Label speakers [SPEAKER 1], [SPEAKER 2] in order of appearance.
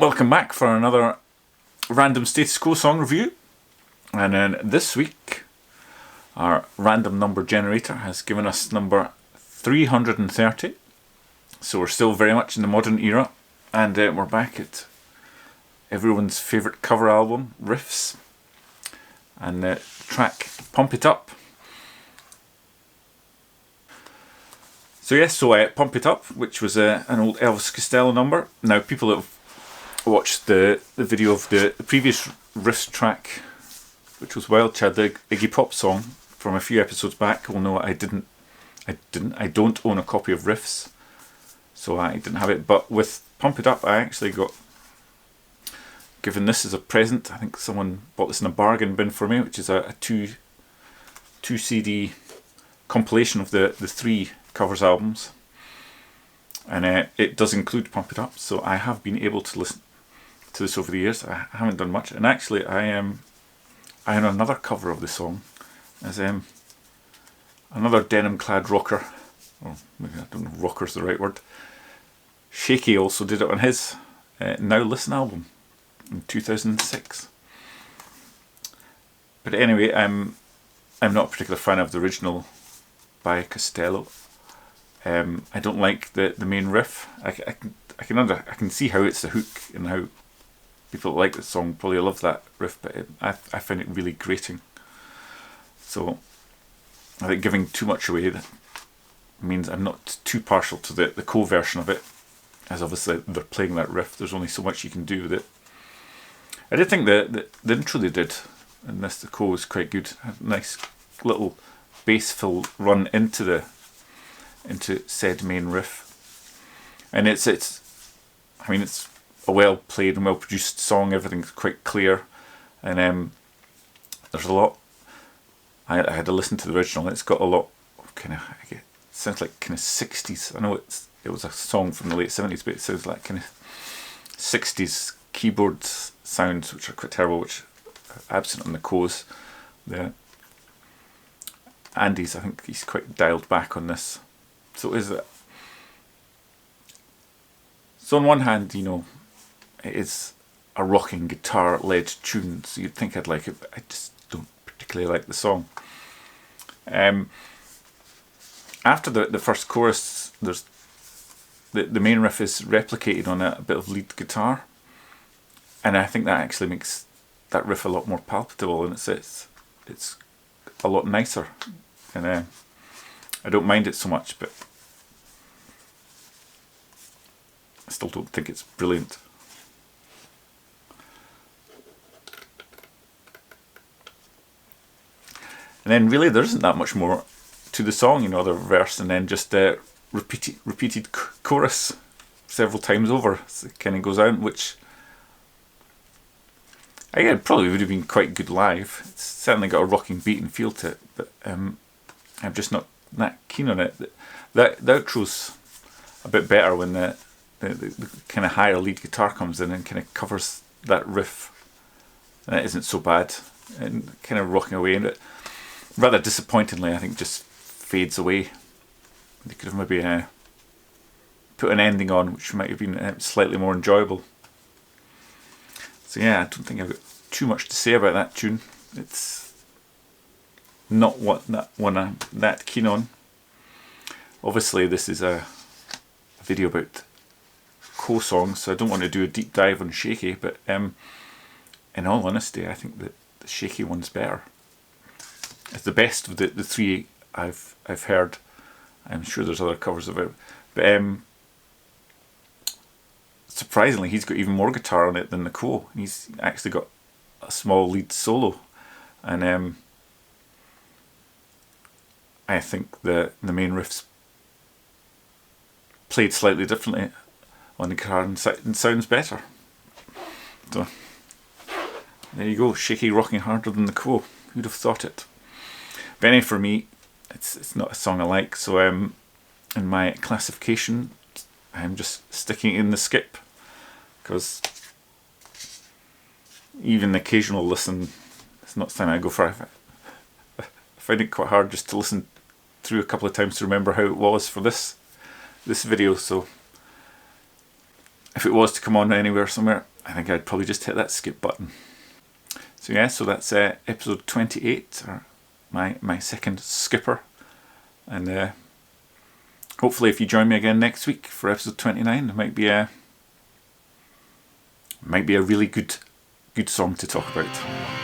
[SPEAKER 1] Welcome back for another random status quo song review. And then this week, our random number generator has given us number 330. So we're still very much in the modern era, and we're back at everyone's favourite cover album, Riffs, and the track Pump It Up. So yes, Pump It Up, which was an old Elvis Costello number. Now people that have watched the video of the previous Riffs track, which was Wild Child, the Iggy Pop song from a few episodes back, will know I don't own a copy of Riffs, so I didn't have it. But with Pump It Up, I actually got given this as a present. I think someone bought this in a bargain bin for me, which is a two CD compilation of the three covers albums, and it does include Pump It Up. So I have been able to listen to this over the years. I haven't done much, and actually I own another cover of the song as another denim-clad rocker. Oh, maybe I don't know if rocker's the right word. Shaky also did it on his Now Listen album in 2006. But anyway, I'm not a particular fan of the original by Costello. I don't like the main riff. I can see how it's the hook and how people that like the song probably love that riff, but I find it really grating. So I think giving too much away that means I'm not too partial to the Quo version of it, as obviously they're playing that riff. There's only so much you can do with it. I did think the intro they did in this, the Quo, was quite good. Had a nice little bass fill run into said main riff, and it's a well played and well produced song. Everything's quite clear, and there's a lot. I had to listen to the original. It's got a lot of it sounds like kind of 60s. I know it was a song from the late 70s, but it sounds like kind of 60s keyboard sounds, which are quite terrible, which are absent on the Quos. The Andy's, I think he's quite dialed back on this. So is it? So on one hand, it is a rocking guitar-led tune, so you'd think I'd like it, but I just don't particularly like the song. After the first chorus, there's the main riff is replicated on a bit of lead guitar, and I think that actually makes that riff a lot more palpable, and it's a lot nicer, and I don't mind it so much, but I still don't think it's brilliant. And then really there isn't that much more to the song, the verse and then just repeated chorus several times over. So it kind of goes out, which again probably would have been quite good live. It's certainly got a rocking beat and feel to it, but I'm just not that keen on it. The outro's a bit better when the kind of higher lead guitar comes in and kind of covers that riff, and it isn't so bad and kind of rocking away, and it rather disappointingly I think just fades away. They could have maybe put an ending on which might have been slightly more enjoyable. So yeah, I don't think I've got too much to say about that tune. It's not one I'm that keen on. Obviously this is a video about Quo songs, so I don't want to do a deep dive on Shaky, but in all honesty I think that the Shaky one's better. It's the best of the three I've heard. I'm sure there's other covers of it, but surprisingly he's got even more guitar on it than the Quo. He's actually got a small lead solo, and I think the main riff's played slightly differently on the guitar and sounds better. So there you go, Shaky rocking harder than the Quo. Who'd have thought it? But anyway, for me, it's not a song I like, so in my classification I'm just sticking in the skip, because even the occasional listen, it's not something I go for. I find it quite hard just to listen through a couple of times to remember how it was for this video, so if it was to come on anywhere somewhere, I think I'd probably just hit that skip button. So yeah, so that's episode 28, or my second skipper. And hopefully if you join me again next week for episode 29, it might be a really good song to talk about.